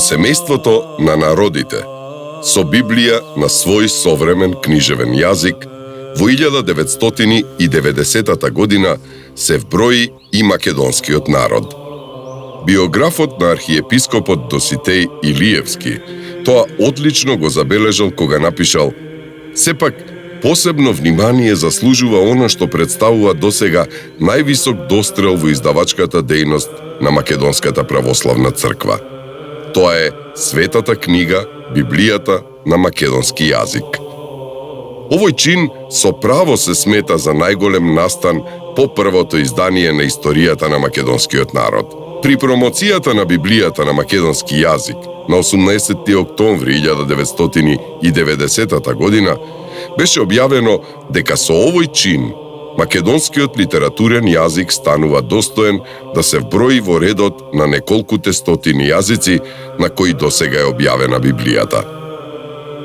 семејството на народите, со Библија на свој современ книжевен јазик, во 1990 година се вброи и македонскиот народ. Биографот на архиепископот Доситеј Илиевски тоа одлично го забележал кога напишал: сепак, посебно внимание заслужува она што представува досега највисок дострел во издавачката дејност на Македонската православна црква. Тоа е Светата книга, Библијата на македонски јазик. Овој чин со право се смета за најголем настан по првото издание на историјата на македонскиот народ. При промоцијата на Библијата на македонски јазик на 18. октомври 1990 година беше објавено дека со овој чин македонскиот литературен јазик станува достоен да се вброи во редот на неколкуте стотини јазици на кои досега е објавена Библијата.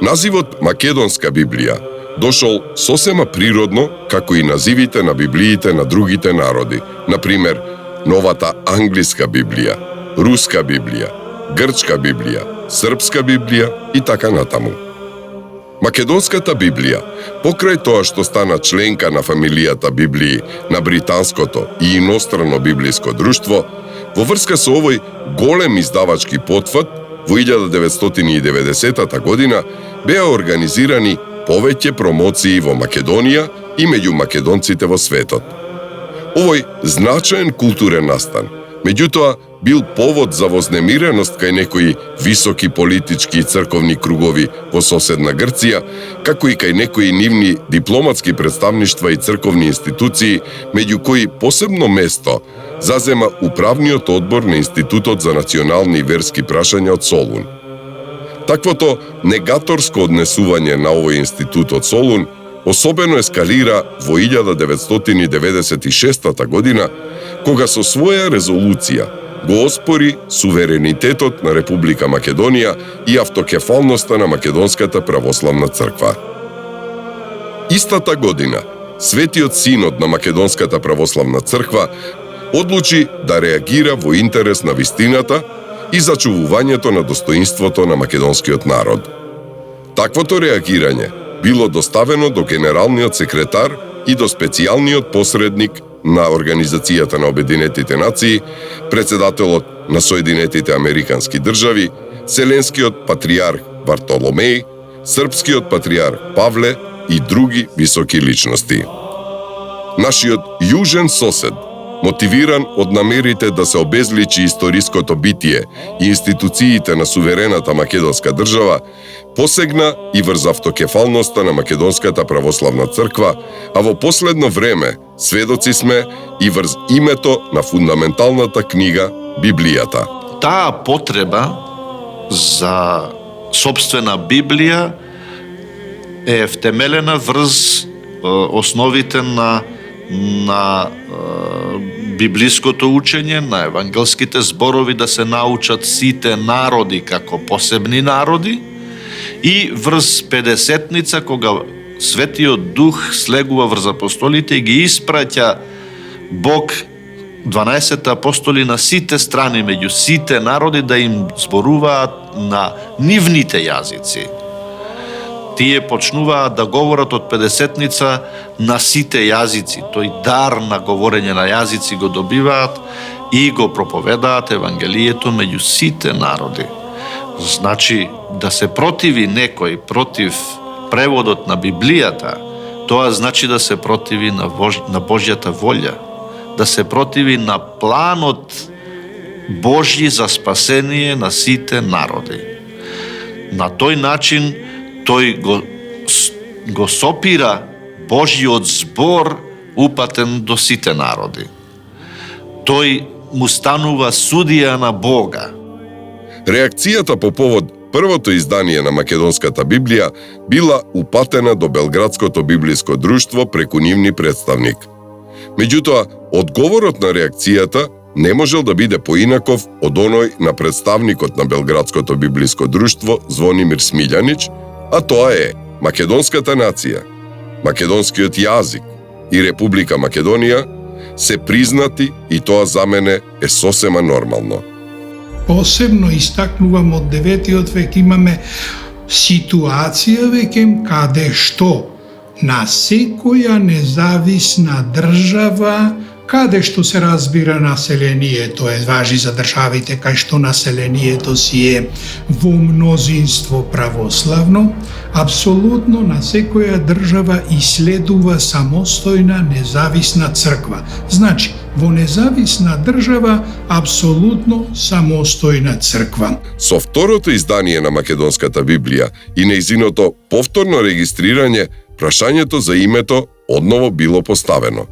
Називот Македонска Библија дошол сосема природно, како и називите на библиите на другите народи, например Новата англиска Библија, Руска Библија, Грчка Библија, Српска Библија и така натаму. Македонската Библија, покрај тоа што стана членка на фамилијата Библии на британското и инострано библиско друштво, во врска со овој голем издавачки потфат, во 1990 година беа организирани повеќе промоции во Македонија и меѓу македонците во светот. Овој значаен културен настан, меѓутоа, бил повод за вознемиреност кај некои високи политички и црковни кругови во соседна Грција, како и кај некои нивни дипломатски представништва и црковни институции, меѓу кои посебно место зазема управниот одбор на Институтот за национални и верски прашања од Солун. Таквото негаторско однесување на овој институт од Солун особено ескалира во 1996 година, кога со своја резолуција го оспори суверенитетот на Република Македонија и автокефалноста на Македонската православна црква. Истата година, Светиот Синод на Македонската православна црква одлучи да реагира во интерес на вистината и зачувувањето на достоинството на македонскиот народ. Таквото реагирање било доставено до генералниот секретар и до специјалниот посредник на Организацијата на Обединетите нации, председателот на Соединетите Американски држави, Вселенскиот патријарх Вартоломеј, Српскиот патријарх Павле и други високи личности. Нашиот јужен сосед, мотивиран од намерите да се обезличи историското битие и институциите на суверената македонска држава, посегна и врз автокефалноста на Македонската православна црква, а во последно време сведоци сме и врз името на фундаменталната книга Библијата. Таа потреба за сопствена Библија е втемелена врз основите на библиското учење, на евангелските зборови да се научат сите народи како посебни народи и врз Педесетница кога Светиот Дух слегува врз апостолите и ги испраќа Бог 12 апостоли на сите страни, меѓу сите народи да им зборуваат на нивните јазици. Тие почнуваат да говорат од Педесетница на сите јазици. Тој дар на говорење на јазици го добиваат и го проповедаат Евангелието меѓу сите народи. Значи, да се противи некој против преводот на Библијата, тоа значи да се противи на Божјата волја, да се противи на планот Божји за спасение на сите народи. На тој начин тој го сопира Божјиот збор упатен до сите народи. Тој му станува судија на Бога. Реакцијата по повод првото издание на Македонската Библија била упатена до Белградското библиско друштво преку нивни представник. Меѓутоа, одговорот на реакцијата не можел да биде поинаков од оној на представникот на Белградското библиско друштво Звонимир Смилјанич, а тоа е македонската нација, македонскиот јазик и Република Македонија се признати и тоа за мене е сосема нормално. посебно истакнувам од 9 век имаме ситуација веќе каде што на секоја независна држава, каде што се разбира населението, важи за државите кај што населението си е во мнозинство православно, апсолутно на секоја држава иследува самостојна независна црква. Значи, во независна држава апсолутно самостојна црква. Со второто издание на Македонската Библија и нејзиното повторно регистрирање, прашањето за името одново било поставено.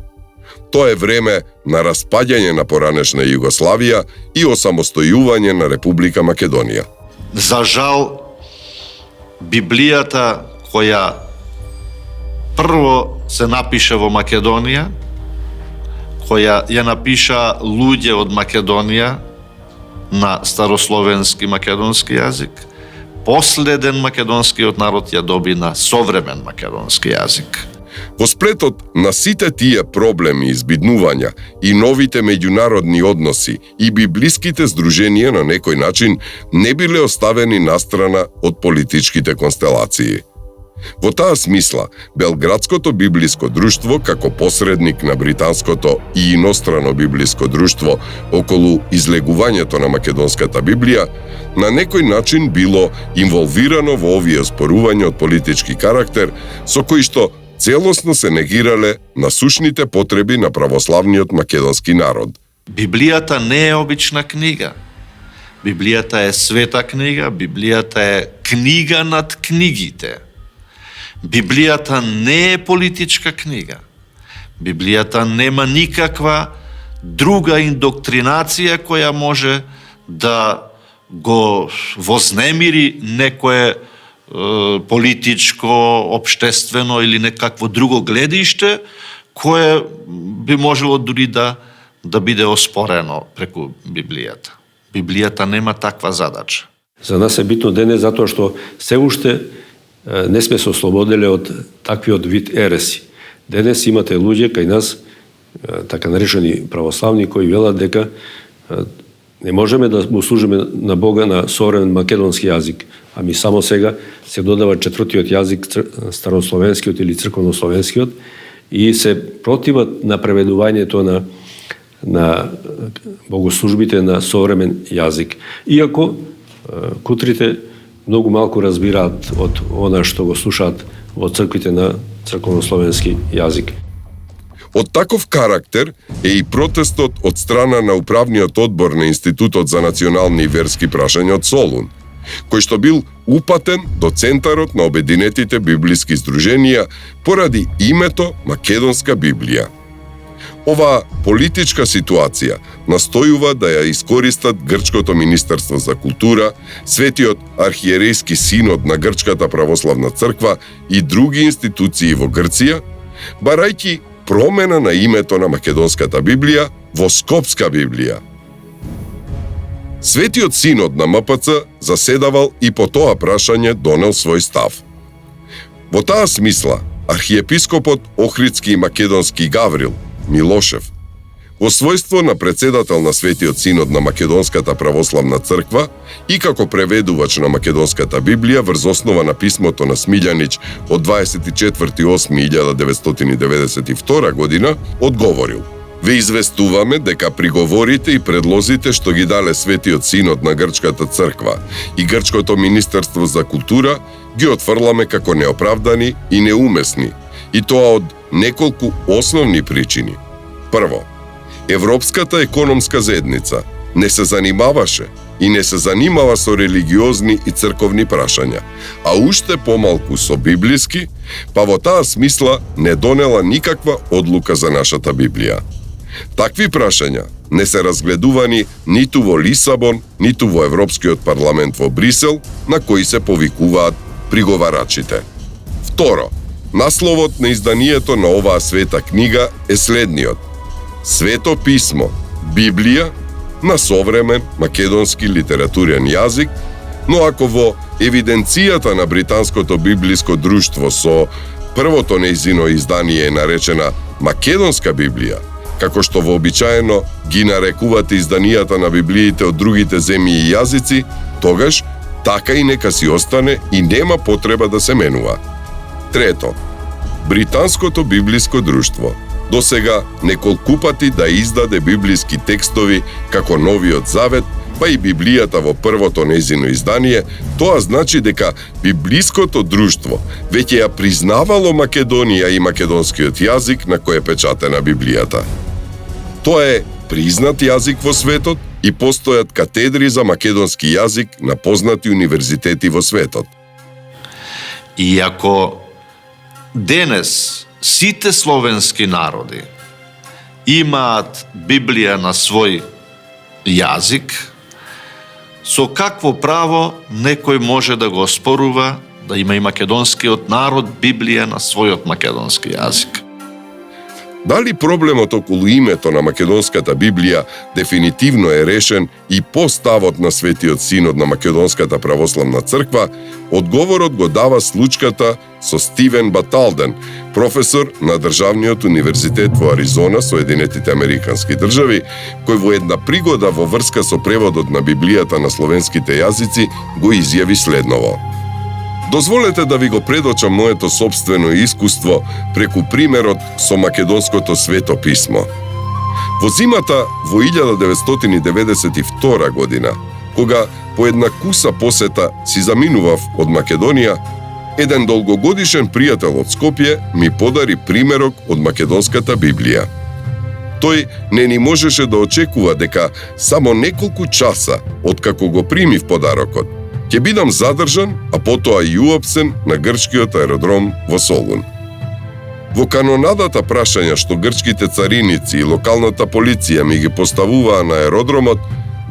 Тоа е време на распаѓање на поранешна Југославија и осамостојување на Република Македонија. За жал, Библијата која прво се напише во Македонија, која ја напиша луѓе од Македонија на старословенски македонски јазик, последен македонскиот народ ја доби на современ македонски јазик. Во сплетот на сите тие проблеми и збиднувања и новите меѓународни односи и библиските здруженија на некој начин не биле оставени настрана од политичките констелации. Во таа смисла, Белградското библиско друштво, како посредник на британското и инострано библиско друштво околу излегувањето на Македонската Библија, на некој начин било инволвирано во овие спорувања од политички карактер, со кои што целосно се негирале насушните потреби на православниот македонски народ. Библијата не е обична книга. Библијата е света книга, Библијата е книга над книгите. Библијата не е политичка книга. Библијата нема никаква друга индоктринација која може да го вознемири некое политичко, општествено или некакво друго гледиште кое би можело дури да биде оспорено преку Библијата. Библијата нема таква задача. За нас е битно денес затоа што се уште не сме се ослободиле од таквиот вид ереси. Денес имате луѓе кај нас, така наречени православни, кои велат дека не можеме да му служиме на Бога на современ македонски јазик, ами само сега се додава четвртиот јазик, старословенскиот или црковнословенскиот, и се противат на преведувањето на богослужбите на современ јазик. Иако кутрите многу малку разбираат од она што го слушаат во црквите на црковнословенски јазик. Од таков карактер е и протестот од страна на управниот одбор на Институтот за национални и верски прашања од Солун, кој што бил упатен до центарот на обединетите библиски здруженија поради името Македонска Библија. Оваа политичка ситуација настојува да ја искористат Грчкото Министерство за култура, Светиот архиерејски синод на Грчката православна црква и други институции во Грција, барајќи промена на името на Македонската Библија во Скопска Библија. Светиот синод на МПЦ заседавал и по тоа прашање донел свој став. Во таа смисла, архиепископот Охридски и Македонски Гаврил Милошев, во својство на председател на Светиот синод на Македонската православна црква и како преведувач на Македонската Библија врз основа на писмото на Смилјанич од 24.8.1992 година, одговорил: "Ве известуваме дека приговорите и предлозите што ги дале Светиот синод на Грчката црква и Грчкото Министерство за култура ги отфрламе како неоправдани и неумесни, и тоа од неколку основни причини. Прво, Европската економска заедница не се занимаваше и не се занимава со религиозни и црковни прашања, а уште помалку со библиски, па во таа смисла не донела никаква одлука за нашата Библија. Такви прашања не се разгледувани ниту во Лисабон, ниту во Европскиот парламент во Брисел, на кои се повикуваат приговарачите. Второ, насловот на изданието на оваа света книга е следниот: Свето писмо, Библија, на современ македонски литературен јазик, но ако во евиденцијата на Британското библиско друштво со првото нејзино издание е наречена Македонска Библија, како што вообичаено ги нарекувате изданијата на Библиите од другите земји и јазици, тогаш така и нека си остане и нема потреба да се менува. Трето, Британското библиско друштво досега неколку пати да издаде библиски текстови како Новиот Завет, па и Библијата во првото нејзино издание, тоа значи дека библиското друштво веќе ја признавало Македонија и македонскиот јазик на кој е печатена Библијата. Тоа е признат јазик во светот и постојат катедри за македонски јазик на познати универзитети во светот. Иако денес сите словенски народи имаат Библија на свој јазик, со какво право некој може да го оспорува да има и македонскиот народ Библија на својот македонски јазик? Дали проблемот околу името на македонската Библија дефинитивно е решен и по ставот на Светиот Синод на Македонската православна црква, одговорот го дава случката со Стивен Баталден, професор на Државниот универзитет во Аризона, Соединетите Американски држави, кој во една пригода во врска со преводот на Библијата на словенските јазици го изјави следново. Дозволете да ви го предочам моето собствено искуство преку примерот со македонското свето писмо. Во зимата во 1992 година, кога по една куса посета си заминував од Македонија, еден долгогодишен пријател од Скопје ми подари примерок од македонската Библија. Тој не ни можеше да очекува дека само неколку часа откако го примив подарокот, ќе бидам задржан, а потоа и уапсен на грчкиот аеродром во Солун. Во канонадата прашања што грчките цариници и локалната полиција ми ги поставуваа на аеродромот,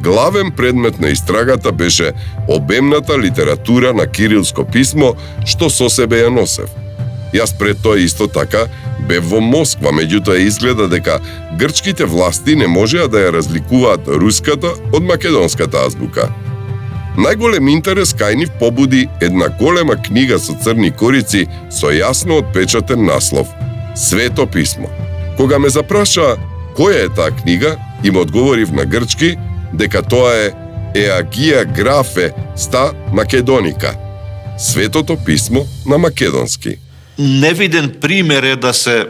главен предмет на истрагата беше обемната литература на кирилско писмо што со себе ја носев. Јас пред тоа исто така бев во Москва, меѓутоа изгледа дека грчките власти не можеа да ја разликуваат руската од македонската азбука. Најголем интерес кај нив побуди една голема книга со црни корици со јасно отпечатен наслов Свето писмо. Кога ме запраша која е таа книга, им одговорив на грчки дека тоа е Еагија Графе ста Македоника, Светото писмо на македонски. Невиден пример е да се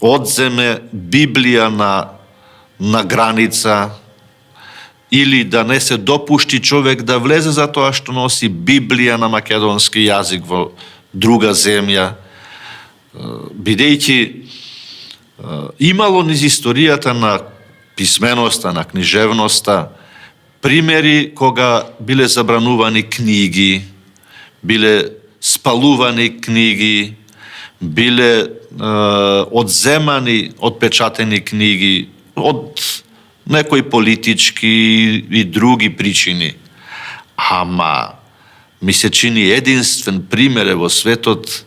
одземе Библија на граница, или да не се допушти човек да влезе за тоа што носи Библија на македонски јазик во друга земја, бидејќи имало низ историјата на писменоста, на книжевноста, примери кога биле забранувани книги, биле спалувани книги, биле одземани отпечатени книги од некои политички и други причини. Ама ми се чини единствен пример во светот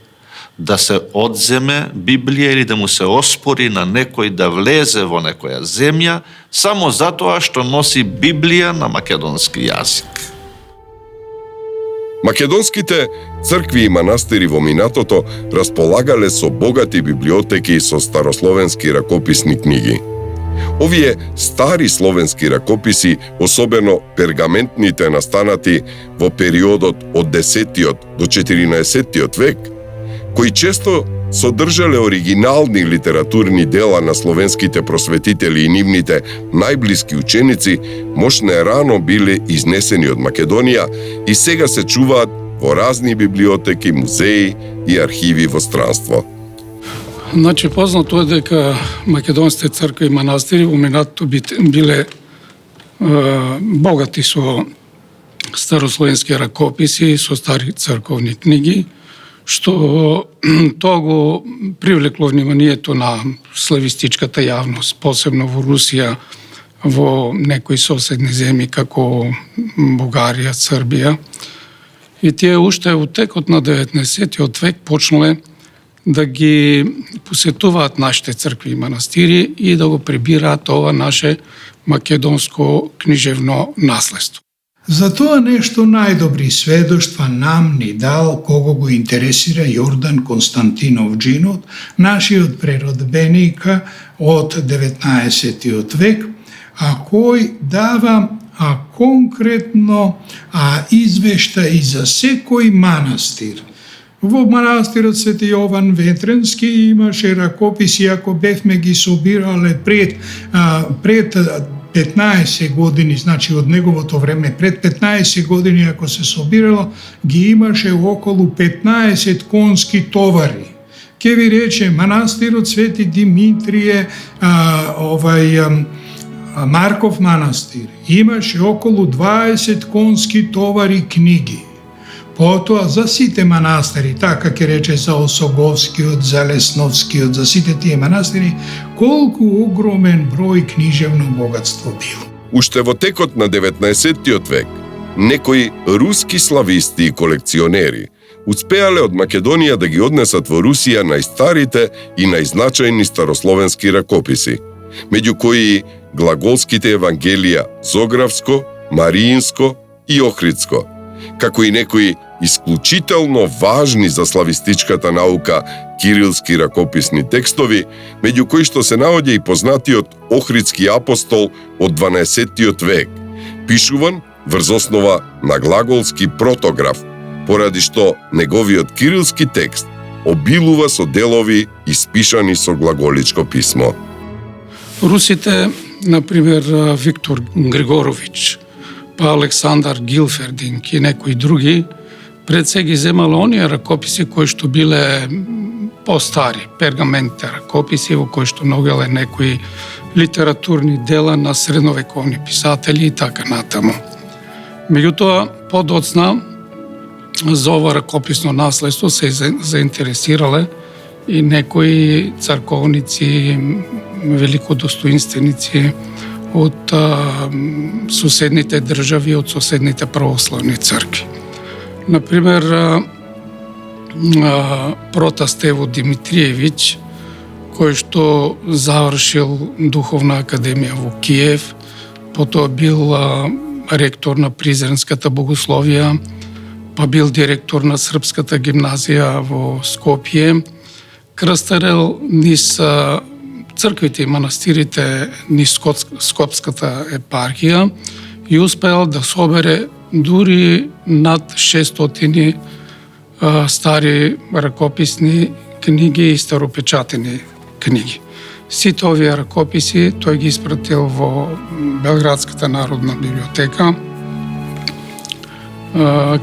да се одземе Библија или да му се оспори на некој да влезе во некоја земја само затоа што носи Библија на македонски јазик. Македонските цркви и манастири во минатото располагале со богати библиотеки со старословенски ракописни книги. Овие стари словенски ракописи, особено пергаментните настанати во периодот од 10 до 14 век, кои често содржале оригинални литературни дела на словенските просветители и нивните најблиски ученици, можне рано биле изнесени од Македонија и сега се чуваат во разни библиотеки, музеи и архиви во странство. Значи, познато е дека македонските цркви и манастири во минатото биле богати со старословенски ракописи, со стари црковни книги, што тоа го привлекло вниманието на славистичката јавност, посебно во Русија, во некои соседни земји како Бугарија, Србија. И тие уште во текот на 19 век почнале да ги посетуваат нашите цркви и манастири и да го прибираат ова наше македонско книжевно наследство. За тоа нешто најдобри сведоштва нам ни дал кого го интересира Јордан Константинов Джинот, нашиот преродбеника од 19. век, а кој дава конкретно извештај за секој манастир. Во манастирот Свети Јован Ветренски имаше ракописи, ако бевме ги собирале пред 15 години, значи од неговото време, пред 15 години ако се собирало, ги имаше околу 15 конски товари. Ке ви рече, манастирот Свети Димитрije, Марков манастир, имаше околу 20 конски товари книги. Потоа за сите манастири, така ке рече за Осоговскиот, за Лесновскиот, за сите тие манастири, колку огромен број книжевно богатство било. Уште во текот на 19. век, некои руски слависти и колекционери успеале од Македонија да ги однесат во Русија најстарите и најзначајни старословенски ракописи, меѓу кои глаголските евангелија Зографско, Мариинско и Охридско, како и некои исклучително важни за славистичката наука кирилски ракописни текстови, меѓу кои што се наоѓа и познатиот Охридски апостол од 12. век, пишуван врз основа на глаголски протограф, поради што неговиот кирилски текст обилува со делови испишани со глаголичко писмо. Русите, например, Виктор Григорович, па Александар Гилфердинг и некои други, пред се ги земале оние ракописи кои што биле по-стари, пергаментните ракописи во кои што ногеле некои литературни дела на средновековни писатели и така натаму. Меѓутоа, подоцна за ова ракописно наследство се заинтересирале и некои црковници, великодостоинственици од соседните држави, од соседните православни цркви. Например, прота Стево Димитриевиќ, кој што завршил Духовна академија во Киев, потоа бил ректор на Призренската богословија, па бил директор на Српската гимназија во Скопје, крстарел низ црквите и манастирите низ Скопската епархија и успеал да собере дури над 600 стари ракописни книги и старопечатени книги. Сите овие ракописи тој ги испратил во Белградската народна библиотека,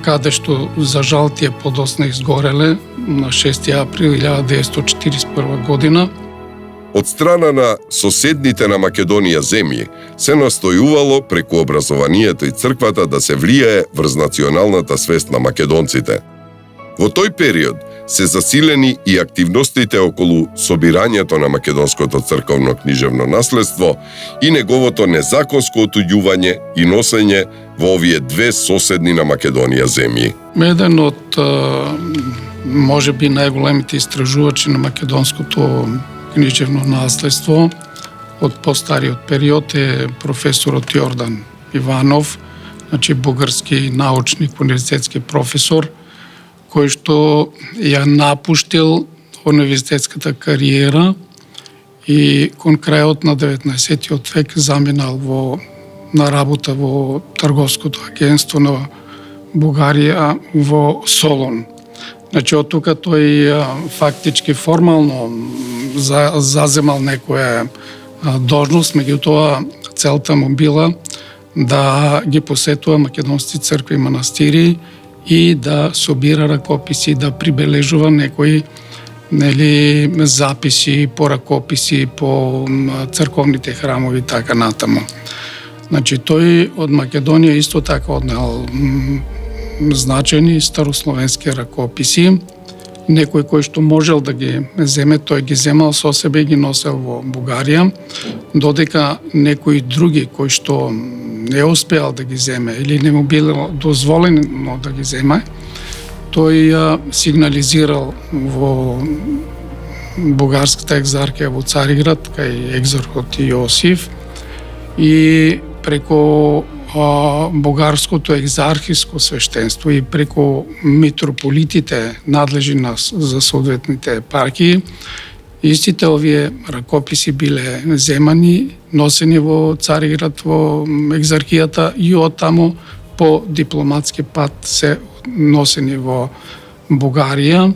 каде што за жал тие подосна изгореле на 6 април 1941 година. Од страна на соседните на Македонија земји се настојувало преку образованието и црквата да се влијае врз националната свест на македонците. Во тој период се засилени и активностите околу собирањето на македонското црковно книжевно наследство и неговото незаконско отуѓување и носење во овие две соседни на Македонија земји. Еден од можеби најголемите истражувачи на македонското книжевно наследство од постариот период е професорот Јордан Иванов, значи бугарски научник, универзитетски професор, кој што ја напуштил универзитетската кариера и кон крајот на 19. век заминал на работа во Трговското агентство на Бугарија во Солон. Значи, од тука тој фактички формално заземал некоја должност, меѓутоа целта му била да ги посетува македонски цркви и манастири и да собира ракописи, да прибележува некои записи по ракописи, по црковните храмови и така натаму. Значи, тој од Македонија исто така однел значени старословенски ракописи. Некој кој што можел да ги земе, тој ги земал со себе и ги носел во Бугарија, додека некои други кои што не успеал да ги земе или не му било дозволено да ги земе, тој сигнализирал во бугарската екзархија во Цариград, кај екзархот Јосиф, и преку бугарското екзархиско свештенство и преку митрополитите надлежни за соодветните епархии, истите овие ракописи биле земани, носени во Цариград, во екзархијата и оттаму по дипломатски пат се носени во Бугарија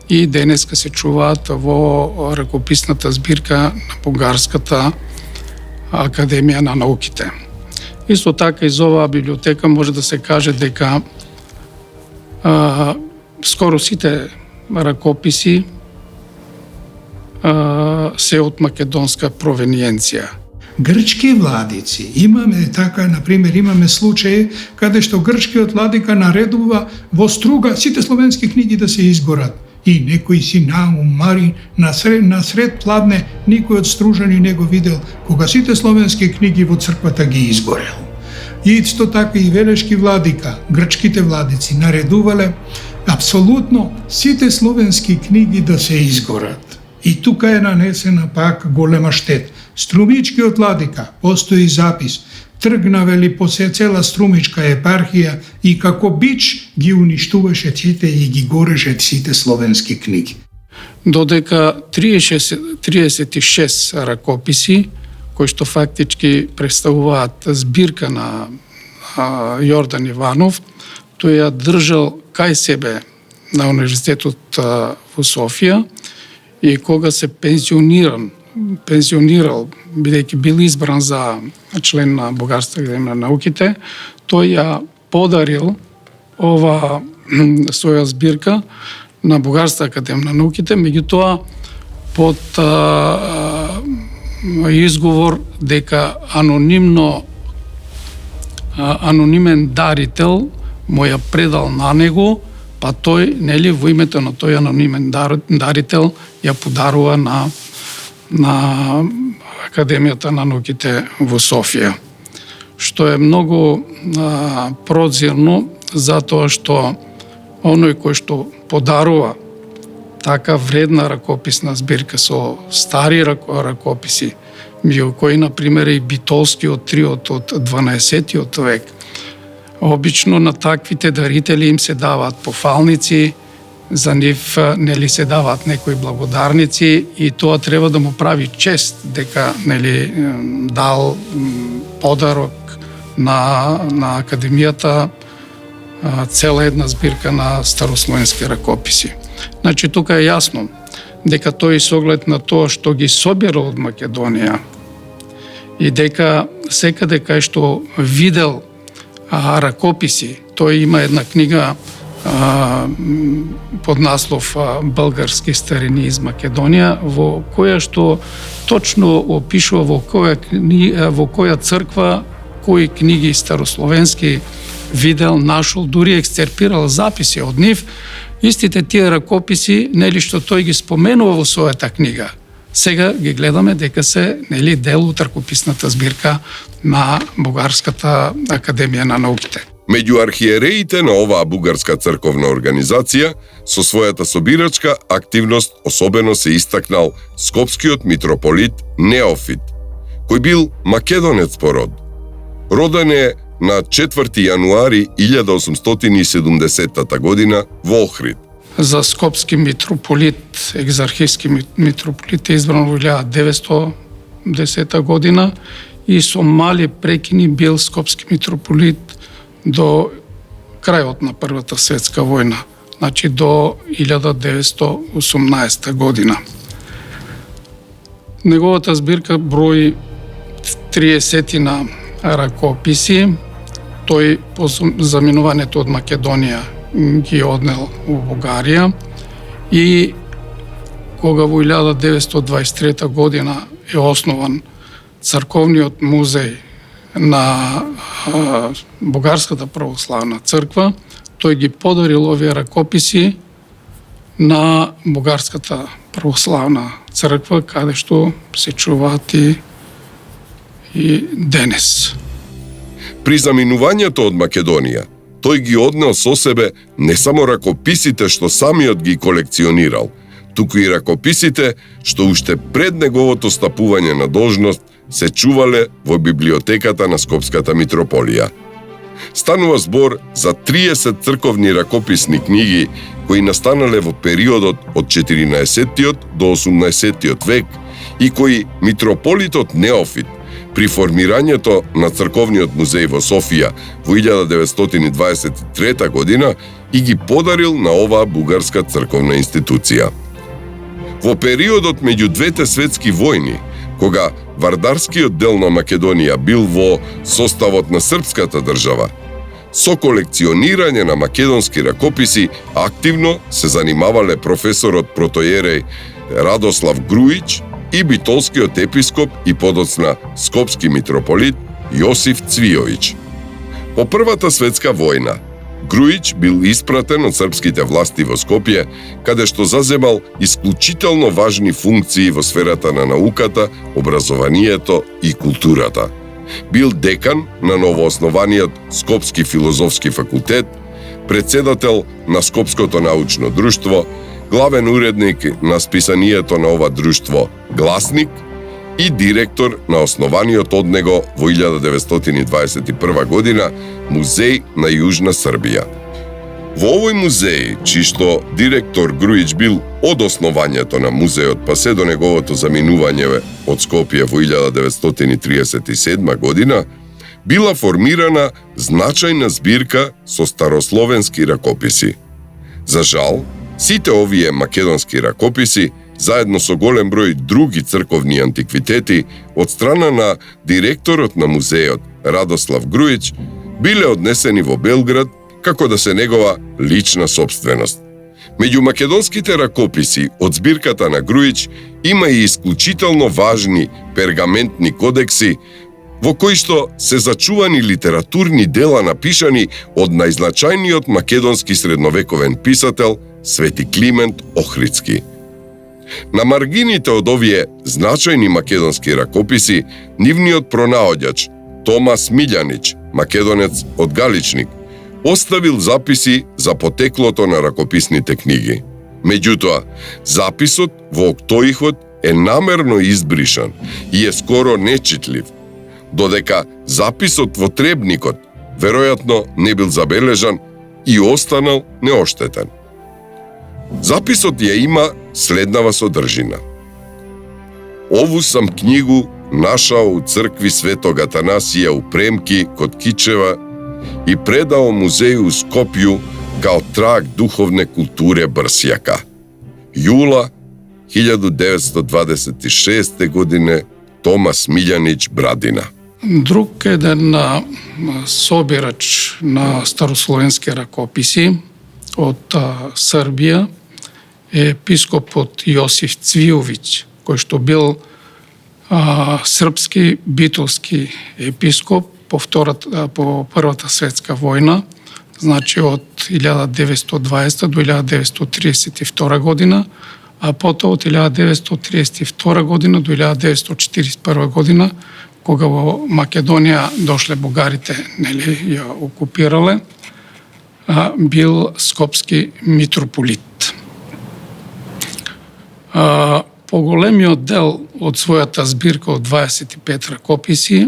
и денеска се чуваат во ракописната збирка на Бугарската академија на науките. Исто така из оваа библиотека може да се каже дека скоро сите ракописи се од македонска провениенција. Грчки владици, имаме така, например, имаме случаи каде што грчкиот владика наредува во струга сите словенски книги да се изгорат. И некој си наумари насред пладне, никој од стружани не го видел кога сите словенски книги во црквата ги изгорел. И исто така и велешки владика, грчките владици наредувале апсолутно сите словенски книги да се изгорат. И тука е нанесена пак голема штет. Струмичкиот владика, постои запис, тргна вели по цела Струмичка епархија и како бич ги уништуваше сите и ги гореше сите словенски книги. Додека 36 ракописи, кои што фактички представуваат збирка на Јордан Иванов, тој ја држал кај себе на Универзитетот во Софија и кога се пензионирал, бидејќи бил избран за член на Бугарската академија на науките, тој ја подарил ова своја збирка на Бугарската академија на науките, меѓутоа под изговор дека анонимен дарител му ја предал на него, па тој, нели, во името на тој анонимен дарител ја подарува на Академијата на науките во Софија. Што е многу прозирно, затоа што оној кој што подарува така вредна ракописна збирка со стари ракописи, меѓу кои, например, и битолскиот триот од 12-тиот век. Обично на таквите дарители им се даваат пофалници, за нив нели се даваат некои благодарници и тоа треба да му прави чест дека нели дал подарок на академијата цела една збирка на старословенски ракописи. Значи тука е јасно дека тој со оглед на тоа што ги собирал од Македонија и дека секаде кај што видел ракописи, тој има една книга под наслов Български старини из Македонија, во која што точно опишува во која црква, кои книги старословенски видел, нашол, дури ексцерпирал записи од нив. Истите тие ракописи, нели, што тој ги споменува во својата книга, сега ги гледаме дека се, нели, дел од ракописната збирка на Бугарската академија на науките. Меѓу архиереите на оваа бугарска црковна организација, со својата собирачка активност особено се истакнал скопскиот митрополит Неофит, кој бил македонец по род. Роден е на 4 јануари 1870 година во Охрид. За скопски митрополит, екзархиски митрополит е избран во 1910 година и со мали прекини бил скопски митрополит до крајот на Првата светска војна, значи до 1918 година. Неговата збирка брои 30 ракописи. Тој по заминувањето од Македонија ги однел во Бугарија и кога во 1923 година е основан црковниот музеј на Бугарската православна црква, тој ги подарил овие ракописи на Бугарската православна црква, каде што се чуваат и денес. При заминувањето од Македонија, тој ги однел со себе не само ракописите што самиот ги колекционирал, туку и ракописите што уште пред неговото стапување на должност се чувале во библиотеката на Скопската митрополија. Станува збор за 30 црковни ракописни книги кои настанале во периодот од 14 до 18 век и кои митрополитот Неофит при формирањето на црковниот музеј во Софија во 1923 година и ги подарил на оваа бугарска црковна институција. Во периодот меѓу двете светски војни, кога вардарскиот дел на Македонија бил во составот на српската држава, со колекционирање на македонски ракописи активно се занимавале професорот протоиереј Радослав Груиќ и битолскиот епископ и подоцна скопски митрополит Јосиф Цвијовиќ. По Првата светска војна, Груиќ бил испратен од српските власти во Скопје, каде што заземал исклучително важни функции во сферата на науката, образованието и културата. Бил декан на новооснованиот Скопски филозофски факултет, председател на Скопското научно друштво, главен уредник на списанието на ова друштво Гласник и директор на основаниот од него во 1921 година Музеј на Јужна Србија. Во овој музеј, чишто директор Груиќ бил од основањето на музејот па се до неговото заминување од Скопје во 1937 година, била формирана значајна збирка со старословенски ракописи. За жал, сите овие македонски ракописи, заедно со голем број други црковни антиквитети, од страна на директорот на музејот Радослав Груиќ, биле однесени во Белград како да се негова лична собственост. Меѓу македонските ракописи од збирката на Груиќ има и исклучително важни пергаментни кодекси во кои што се зачувани литературни дела напишани од најзначајниот македонски средновековен писател Свети Климент Охридски. На маргините од овие значајни македонски ракописи, нивниот пронаоѓач Тома Смилјанич, македонец од Галичник, оставил записи за потеклото на ракописните книги. Меѓутоа, записот во октоихот е намерно избришан и е скоро нечитлив, додека записот во требникот веројатно не бил забележан и останал неоштетен. Записот ја има следнава содржина. Ову сам книгу нашао у цркви Светог Атанасија у Премки код Кичева и предао музеју Скопју као траг духовне културе Брсјака. Јула 1926 године, Тома Смилјанич, Брадина. Друг еден собирач на старословенски ракописи од Србија е епископот Јосиф Цвијовиќ, кој што бил српски битолски епископ по Првата светска војна, значи од 1920 до 1932 година, а потоа од 1932 година до 1941 година, кога во Македонија дошле бугарите, ја окупирале, бил скопски митрополит. Поголемиот дел од својата збирка од 25 ракописи,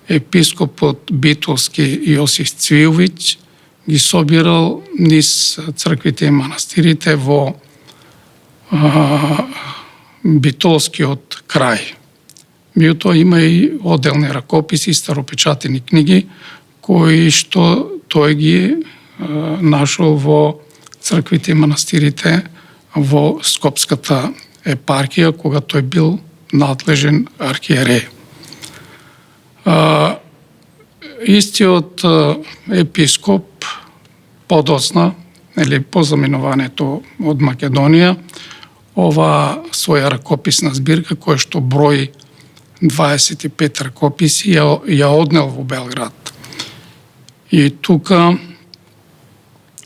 епископот битолски Јосиф Цвијовиќ ги собирал низ црквите и манастирите во битолскиот крај. Меѓутоа има и одделни ракописи и старопечатени книги кои што тој ги нашол во црквите и манастирите во Скопската епархија, кога тој бил надлежен архиереј. Истиот епископ подоцна, или по заминувањето од Македонија, ова своја ракописна збирка, која што брои 25 ракописи, ја однел во Белград. И тука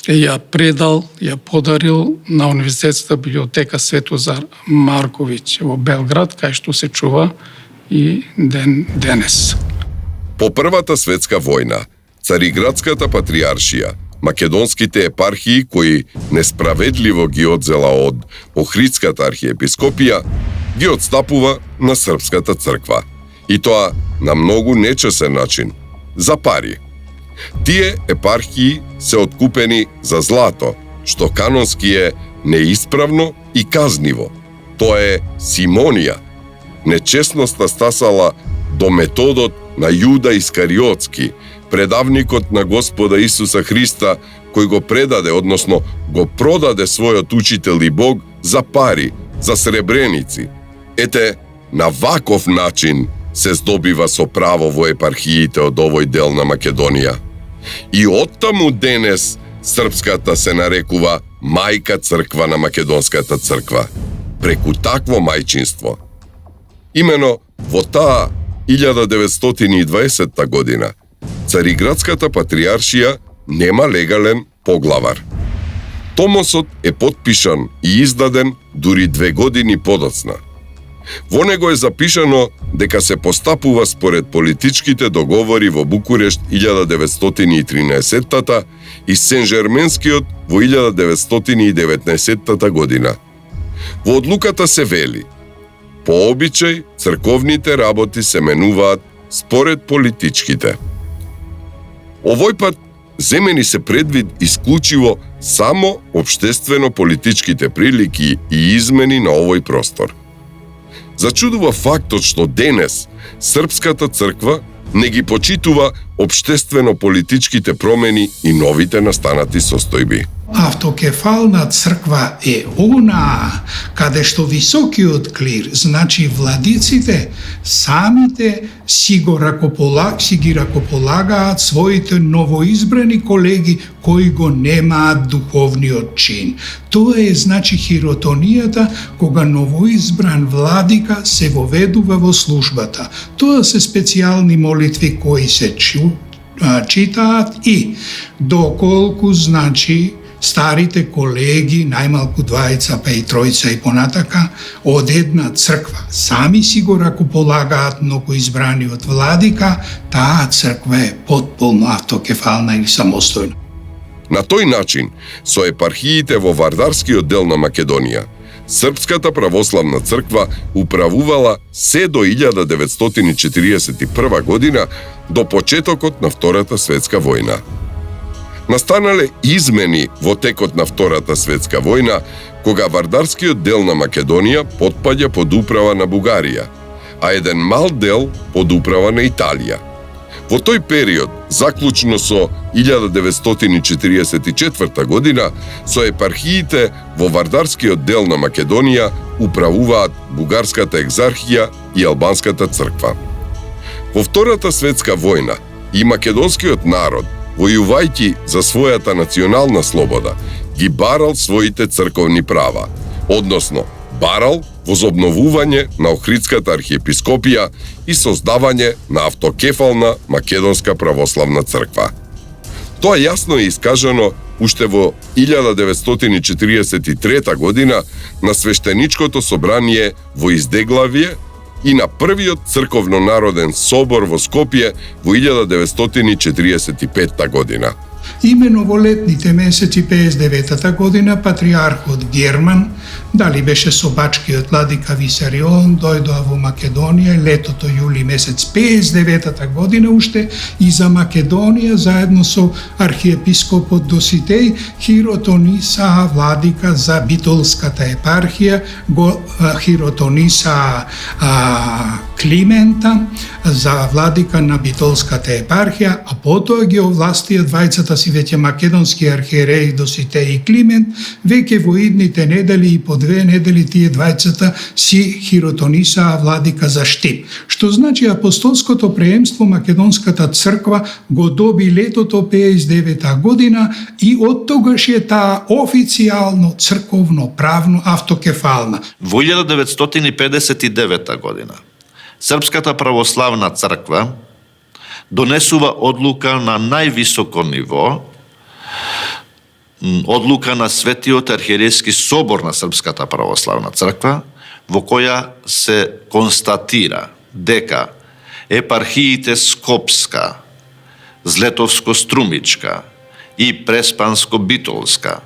ја предал, ја подарил на Универзитетската библиотека Светозар Марковиќ во Белград, кај што се чува и денес. По Првата светска војна, Цариградската патриаршија, македонските епархии кои несправедливо ги одзела од Охридската архиепископија, ги отстапува на Српската црква. И тоа на многу нечесен начин, за пари. Тие епархии се откупени за злато, што канонски е неисправно и казниво. Тоа е симонија. Нечестноста стасала до методот на Јуда Искариотски, предавникот на Господа Исуса Христа, кој го предаде, односно го продаде својот учител и Бог за пари, за сребреници. Ете, на ваков начин се здобива со право во епархиите од овој дел на Македонија. И оттаму денес српската се нарекува мајка црква на македонската црква, преку такво мајчинство. Имено во таа 1920 година Цариградската патриаршија нема легален поглавар. Томосот е подпишан и издаден дури 2 години подоцна. Во него е запишано дека се постапува според политичките договори во Букурешт 1913 и Сен-Жерменскиот во 1919 година. Во одлуката се вели: по обичај, црковните работи се менуваат според политичките. Овој пат земени се предвид исклучиво само општествено-политичките прилики и измени на овој простор. Зачудува фактот што денес Српската црква не ги почитува општествено-политичките промени и новите настанати состојби. Автокефална црква е она каде што високиот клир, значи владиците, самите си ги ракополагаат своите новоизбрани колеги кои го немаат духовниот чин. Тоа е значи хиротонијата кога новоизбран владика се воведува во службата. Тоа се специјални молитви кои се читаат и доколку значи старите колеги, најмалку 2 па и 3 и понатака, од една црква сами си го ракополагаат многоизбраниот владика, таа црква е потполно автокефална или самостојна. На тој начин, со епархиите во Вардарскиот дел на Македонија, Српската православна црква управувала се до 1941 година, до почетокот на Втората светска војна. Настанале измени во текот на Втората светска војна, кога Вардарскиот дел на Македонија потпаѓа под управа на Бугарија, а еден мал дел под управа на Италија. Во тој период, заклучно со 1944 година, со епархиите во Вардарскиот дел на Македонија управуваат Бугарската екзархија и Албанската црква. Во Втората светска војна и македонскиот народ, војувајќи за својата национална слобода, ги барал своите црковни права, односно барал возобновување на Охридската архиепископија и создавање на автокефална македонска православна црква. Тоа јасно е искажано уште во 1943 година на свештеничкото собрание во Издеглавје и на првиот црковно-народен собор во Скопје во 1945 година. Имено во летните месеци 59 година патриархот Герман, дали беше со бачкиот владика Висарион, дојдоа во Македонија летото јули месец 59 година уште и за Македонија заедно со архиепископот Доситеј хиротониса владика за Битолската епархија, го хиротониса Климента за владика на Битолската епархија, а потоа ги овластија двајцата си веќе македонски архиереи Доситеј и Климент, веќе во идните недели и по 2 недели тие двајцата си хиротонисаа владика за Штип. Што значи апостолското преемство Македонската црква го доби летото 59 година и од тогаш е таа официјално црковно правно автокефална. Во 1959 година Српската православна црква донесува одлука на највисоко ниво, одлука на Светиот архиерейски собор на Српската православна црква, во која се констатира дека епархиите Скопска, Злетовско-Струмичка и Преспанско-Битолска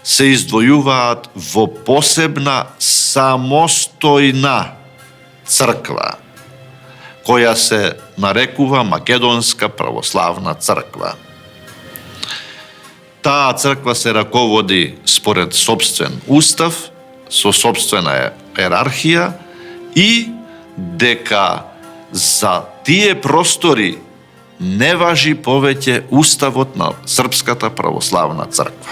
се издвојуваат во посебна самостојна црква, која се нарекува Македонска православна црква. Таа црква се раководи според собствен устав, со собствена иерархија и дека за тие простори не важи повеќе уставот на Српската православна црква.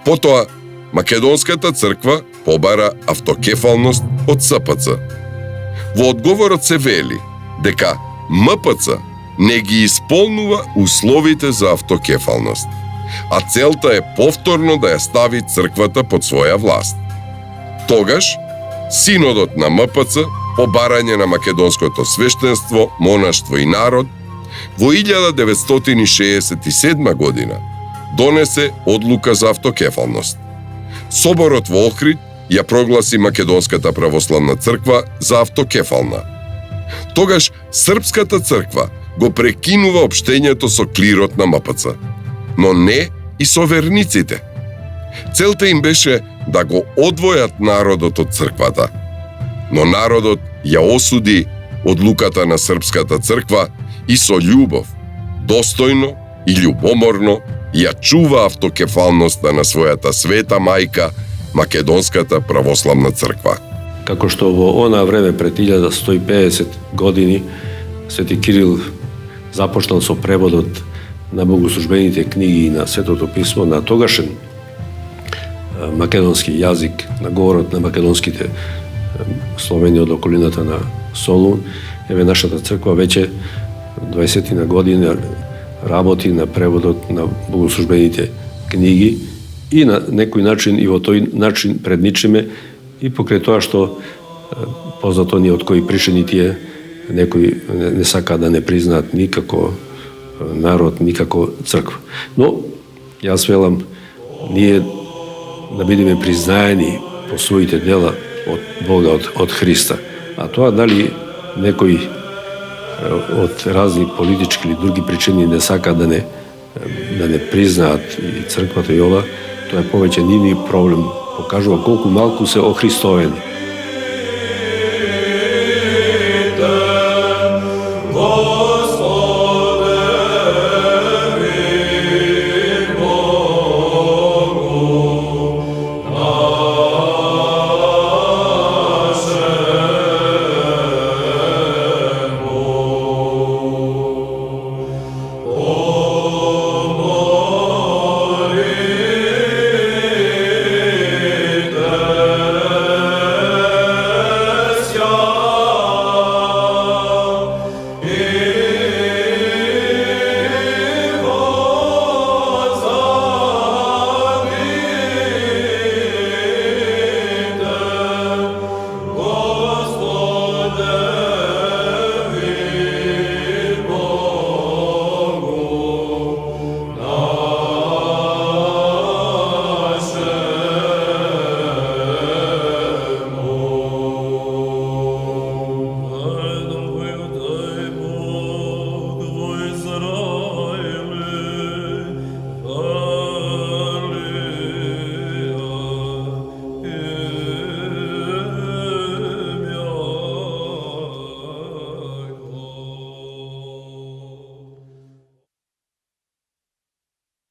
Потоа, Македонската црква побара автокефалност од СПЦ. Во одговорот се вели дека МПЦ не ги исполнува условите за автокефалност, а целта е повторно да ја стави црквата под своја власт. Тогаш, Синодот на МПЦ, по барање на македонското свештенство, монаштво и народ, во 1967 година донесе одлука за автокефалност. Соборот во Охрид ја прогласи Македонската православна црква за автокефална. Тогаш Српската црква го прекинува општењето со клирот на МПЦ, но не и со верниците. Целта им беше да го одвојат народот од црквата, но народот ја осуди одлуката на Српската црква и со љубов, достојно и љубоморно ја чува автокефалноста на својата света мајка, Македонската православна црква. Како што во она време пред 1150 години Свети Кирил започнал со преводот на богослужбените книги и на Светото писмо на тогашен македонски јазик, на говорот на македонските словени од околината на Солун. Еве нашата црква веќе 20 на година работи на преводот на богослужбените книги и на некој начин и во тој начин предничиме и покрај тоа што познато ни од кои причини тие некои не сака да не признаат никако народ, никако црква. Но јас велам ние да бидеме признаени по своите дела од Бога, од Христа. А тоа дали некои од разни политички или други причини не сака да не признаат и црквата и ова, тоа е повеќе нивни проблем. Покажува колку малку се охристовени.